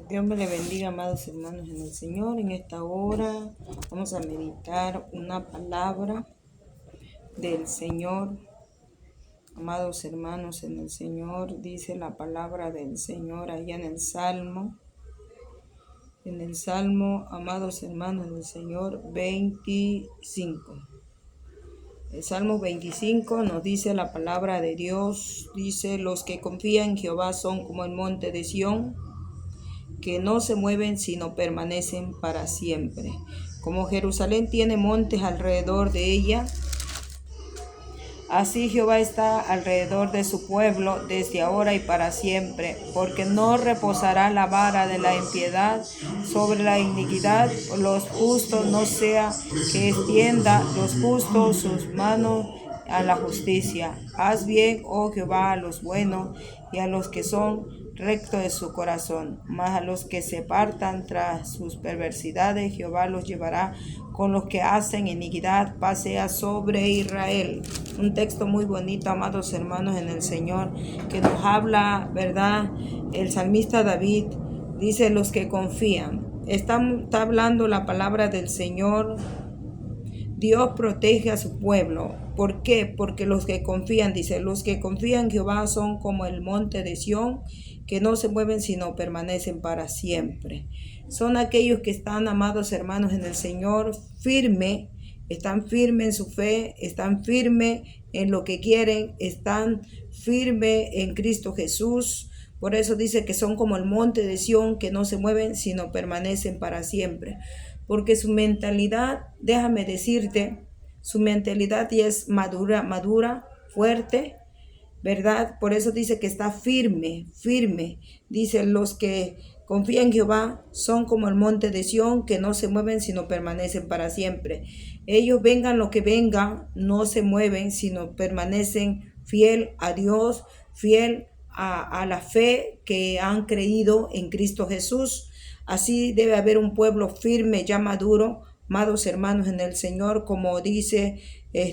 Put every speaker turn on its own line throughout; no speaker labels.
Dios me le bendiga, amados hermanos en el Señor. En esta hora vamos a meditar una palabra del Señor. Amados hermanos en el Señor, dice la palabra del Señor allá en el Salmo. En el Salmo, amados hermanos del Señor, 25. El Salmo 25 nos dice la palabra de Dios. Dice: los que confían en Jehová son como el monte de Sión, que no se mueven sino permanecen para siempre. Como Jerusalén tiene montes alrededor de ella, así Jehová está alrededor de su pueblo desde ahora y para siempre, porque no reposará la vara de la impiedad sobre la iniquidad. Los justos no sea que extienda los justos sus manos a la justicia. Haz bien, oh Jehová, a los buenos y a los que son rectos de su corazón, mas a los que se apartan tras sus perversidades, Jehová los llevará con los que hacen iniquidad, pasea sobre Israel. Un texto muy bonito, amados hermanos en el Señor, que nos habla, ¿verdad? El salmista David dice: los que confían. Está hablando la palabra del Señor. Dios protege a su pueblo. ¿Por qué? Porque los que confían, dice, los que confían en Jehová son como el monte de Sión, que no se mueven sino permanecen para siempre. Son aquellos que están, amados hermanos en el Señor, firme, están firmes en su fe, están firmes en lo que quieren, están firmes en Cristo Jesús. Por eso dice que son como el monte de Sión, que no se mueven sino permanecen para siempre. Porque su mentalidad, déjame decirte, su mentalidad ya es madura, fuerte, ¿verdad? Por eso dice que está firme. Dice: los que confían en Jehová son como el monte de Sión, que no se mueven sino permanecen para siempre. Ellos, vengan lo que venga, no se mueven sino permanecen fiel a Dios, fiel a la fe que han creído en Cristo Jesús. Así debe haber un pueblo firme, ya maduro, amados hermanos en el Señor, como dice,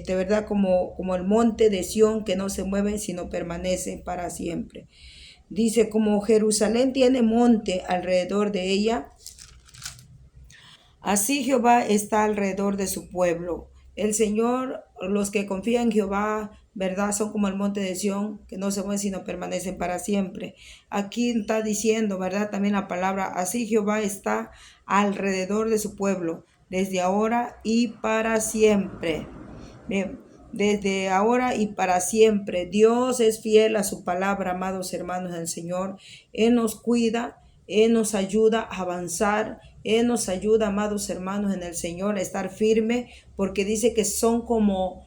¿verdad? Como el monte de Sión, que no se mueve sino permanece para siempre. Dice: como Jerusalén tiene monte alrededor de ella, así Jehová está alrededor de su pueblo. El Señor, los que confían en Jehová, ¿verdad? Son como el monte de Sión, que no se mueven sino permanecen para siempre. Aquí está diciendo, ¿verdad? También la palabra: así Jehová está alrededor de su pueblo, desde ahora y para siempre. Bien, desde ahora y para siempre. Dios es fiel a su palabra, amados hermanos del Señor. Él nos cuida, Él nos ayuda a avanzar. Él nos ayuda, amados hermanos en el Señor, a estar firme, porque dice que son como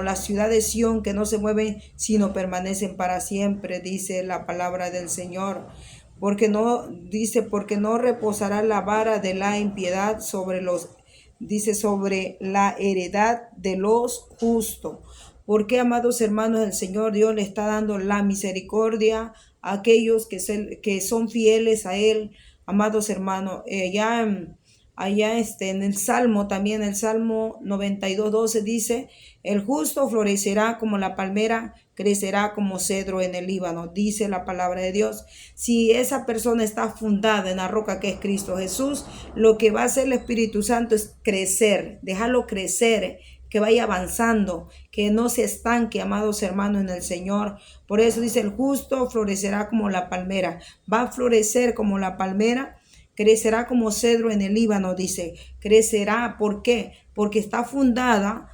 la ciudad de Sión, que no se mueven sino permanecen para siempre, dice la palabra del Señor. Porque no reposará la vara de la impiedad sobre la heredad de los justos. Porque, amados hermanos del Señor, Dios le está dando la misericordia a aquellos que son fieles a Él. Amados hermanos, allá en el Salmo, también el Salmo 92:12 dice: el justo florecerá como la palmera, crecerá como cedro en el Líbano, dice la palabra de Dios. Si esa persona está fundada en la roca que es Cristo Jesús, lo que va a hacer el Espíritu Santo es crecer, dejarlo crecer, que vaya avanzando, que no se estanque, amados hermanos en el Señor. Por eso dice: el justo florecerá como la palmera. Va a florecer como la palmera, crecerá como cedro en el Líbano, dice. Crecerá, ¿por qué? Porque está fundada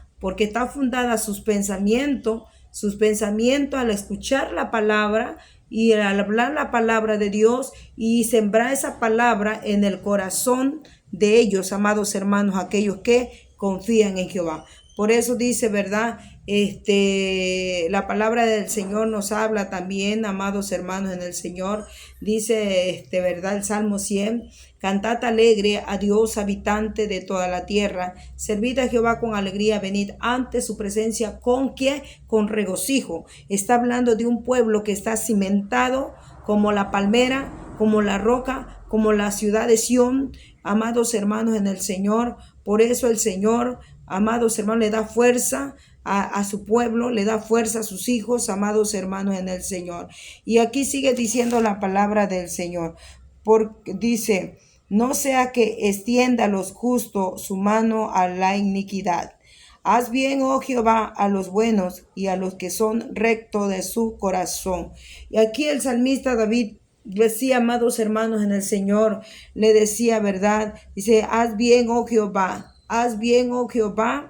sus pensamientos al escuchar la palabra y al hablar la palabra de Dios y sembrar esa palabra en el corazón de ellos, amados hermanos, aquellos que confían en Jehová. Por eso dice, ¿verdad? La palabra del Señor nos habla también, amados hermanos en el Señor. Dice, ¿verdad? El Salmo 100. Cantad alegre a Dios, habitante de toda la tierra. Servid a Jehová con alegría, venid ante su presencia. ¿Con qué? Con regocijo. Está hablando de un pueblo que está cimentado como la palmera, como la roca, como la ciudad de Sión. Amados hermanos en el Señor, por eso el Señor amados hermanos, le da fuerza a su pueblo, le da fuerza a sus hijos, amados hermanos en el Señor. Y aquí sigue diciendo la palabra del Señor, porque dice, no sea que extienda a los justos su mano a la iniquidad. Haz bien, oh Jehová, a los buenos y a los que son rectos de su corazón. Y aquí el salmista David decía, amados hermanos en el Señor, le decía, ¿verdad? Dice, haz bien, oh Jehová, haz bien, oh Jehová,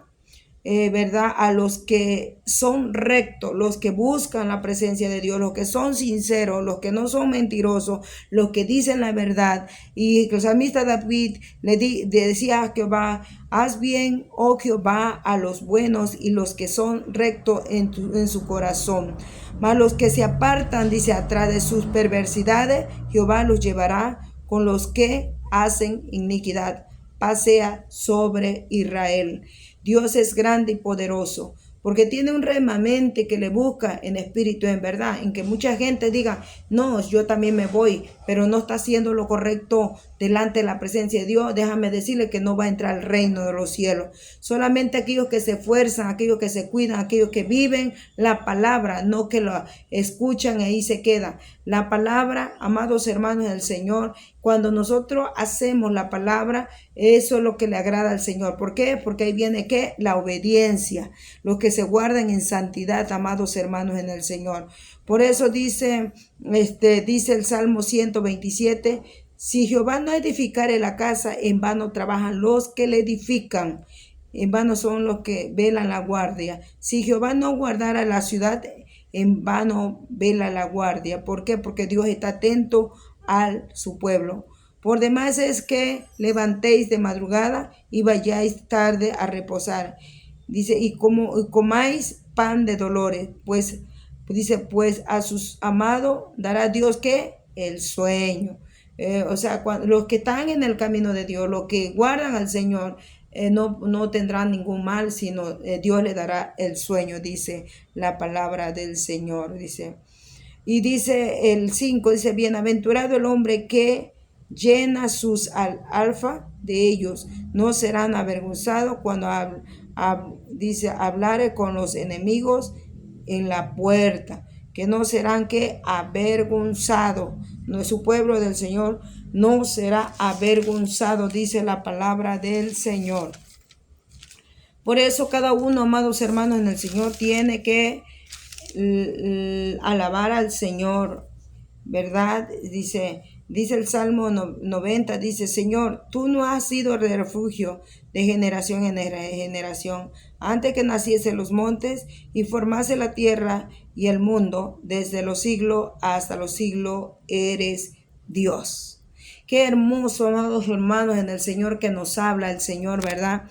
¿verdad? A los que son rectos, los que buscan la presencia de Dios, los que son sinceros, los que no son mentirosos, los que dicen la verdad. Y el salmista David le decía a Jehová, haz bien, oh Jehová, a los buenos y los que son rectos en su corazón. Mas los que se apartan, dice, atrás de sus perversidades, Jehová los llevará con los que hacen iniquidad. Pasea sobre Israel. Dios es grande y poderoso, porque tiene un remanente que le busca en espíritu, en verdad, en que mucha gente diga, no, yo también me voy, pero no está haciendo lo correcto delante de la presencia de Dios. Déjame decirle que no va a entrar al reino de los cielos. Solamente aquellos que se esfuerzan, aquellos que se cuidan, aquellos que viven la palabra, no que lo escuchan y ahí se quedan. La palabra, amados hermanos del Señor, cuando nosotros hacemos la palabra, eso es lo que le agrada al Señor. ¿Por qué? Porque ahí viene ¿qué? La obediencia. Los que se guardan en santidad, amados hermanos en el Señor. Por eso dice el Salmo 127, si Jehová no edificare la casa, en vano trabajan los que le edifican. En vano son los que velan la guardia. Si Jehová no guardara la ciudad, en vano vela la guardia. ¿Por qué? Porque Dios está atento a su pueblo. Por demás es que levantéis de madrugada y vayáis tarde a reposar. Dice, y comáis pan de dolores, pues dice, pues a sus amados dará Dios ¿qué? El sueño. Los que están en el camino de Dios, los que guardan al Señor, no tendrán ningún mal, sino Dios le dará el sueño, dice la palabra del Señor, dice. Y dice el 5, dice, bienaventurado el hombre que llena sus alfa de ellos, no serán avergonzados cuando dice, hablare con los enemigos en la puerta, que no serán que avergonzados. No, su pueblo del Señor no será avergonzado, dice la palabra del Señor. Por eso cada uno, amados hermanos en el Señor, tiene que alabar al Señor, ¿verdad? Dice el Salmo 90, dice, Señor, tú no has sido de refugio de generación en generación. Antes que naciese los montes y formase la tierra y el mundo, desde los siglos hasta los siglos eres Dios. Qué hermoso, amados hermanos en el Señor, que nos habla el Señor, ¿verdad?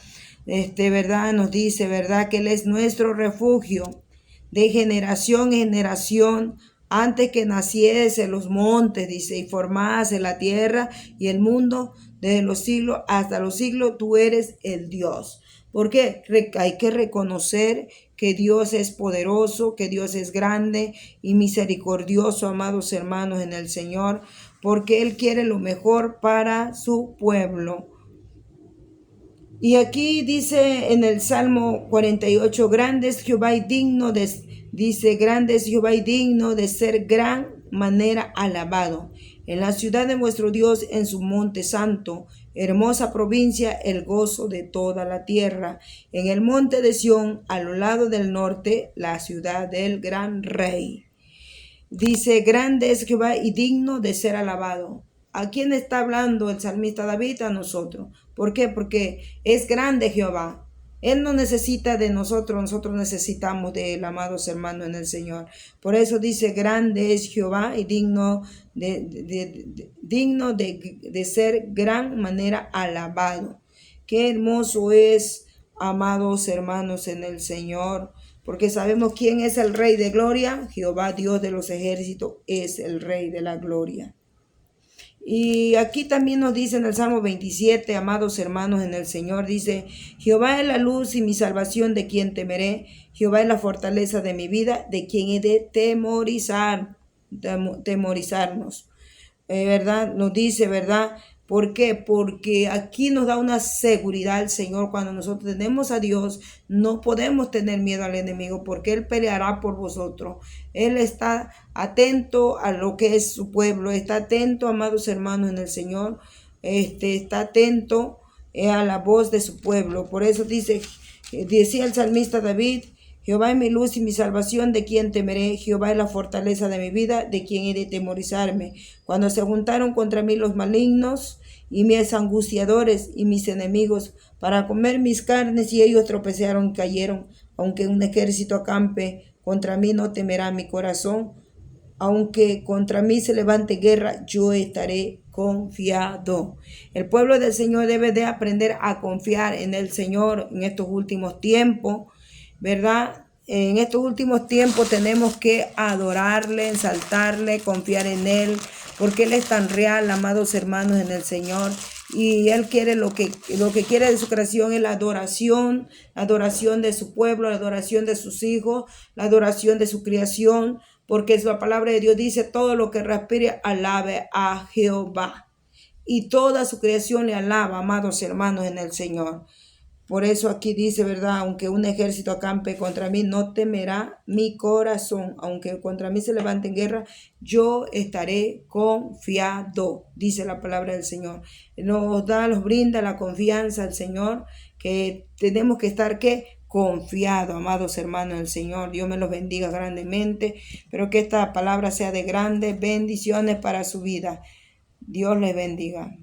¿Verdad? Nos dice, ¿verdad? Que Él es nuestro refugio de generación en generación. Antes que naciese los montes, dice, y formase la tierra y el mundo, desde los siglos hasta los siglos, tú eres el Dios. Porque hay que reconocer que Dios es poderoso, que Dios es grande y misericordioso, amados hermanos en el Señor, porque Él quiere lo mejor para su pueblo. Y aquí dice en el Salmo 48, grande es Jehová y digno de... Dice, grande es Jehová y digno de ser gran manera alabado. En la ciudad de vuestro Dios, en su monte santo, hermosa provincia, el gozo de toda la tierra. En el monte de Sión, a lo lado del norte, la ciudad del gran rey. Dice, grande es Jehová y digno de ser alabado. ¿A quién está hablando el salmista David? A nosotros. ¿Por qué? Porque es grande Jehová. Él no necesita de nosotros necesitamos de él, amados hermanos en el Señor. Por eso dice, grande es Jehová y digno de ser gran manera alabado. Qué hermoso es, amados hermanos en el Señor, porque sabemos quién es el Rey de Gloria. Jehová, Dios de los ejércitos, es el Rey de la Gloria. Y aquí también nos dice en el Salmo 27, amados hermanos en el Señor, dice, Jehová es la luz y mi salvación, de quien temeré. Jehová es la fortaleza de mi vida, de quien he de temorizarnos. ¿Verdad? Nos dice, ¿verdad? ¿Por qué? Porque aquí nos da una seguridad el Señor. Cuando nosotros tenemos a Dios, no podemos tener miedo al enemigo, porque Él peleará por vosotros. Él está atento a lo que es su pueblo, está atento, amados hermanos, en el Señor. Está atento a la voz de su pueblo. Por eso decía el salmista David: Jehová es mi luz y mi salvación, ¿de quién temeré? Jehová es la fortaleza de mi vida, ¿de quién he de temorizarme? Cuando se juntaron contra mí los malignos y mis angustiadores y mis enemigos para comer mis carnes, y ellos tropezaron y cayeron. Aunque un ejército acampe contra mí, no temerá mi corazón. Aunque contra mí se levante guerra, yo estaré confiado. El pueblo del Señor debe de aprender a confiar en el Señor en estos últimos tiempos, ¿verdad? En estos últimos tiempos tenemos que adorarle, exaltarle, confiar en Él, porque Él es tan real, amados hermanos, en el Señor. Y Él quiere lo que quiere de su creación es la adoración de su pueblo, la adoración de sus hijos, la adoración de su creación, porque la palabra de Dios dice: todo lo que respire alabe a Jehová. Y toda su creación le alaba, amados hermanos, en el Señor. Por eso aquí dice, ¿verdad? Aunque un ejército acampe contra mí, no temerá mi corazón. Aunque contra mí se levante en guerra, yo estaré confiado, dice la palabra del Señor. Nos brinda la confianza al Señor, que tenemos que estar, ¿qué? Confiado, amados hermanos del Señor. Dios me los bendiga grandemente. Pero que esta palabra sea de grandes bendiciones para su vida. Dios les bendiga.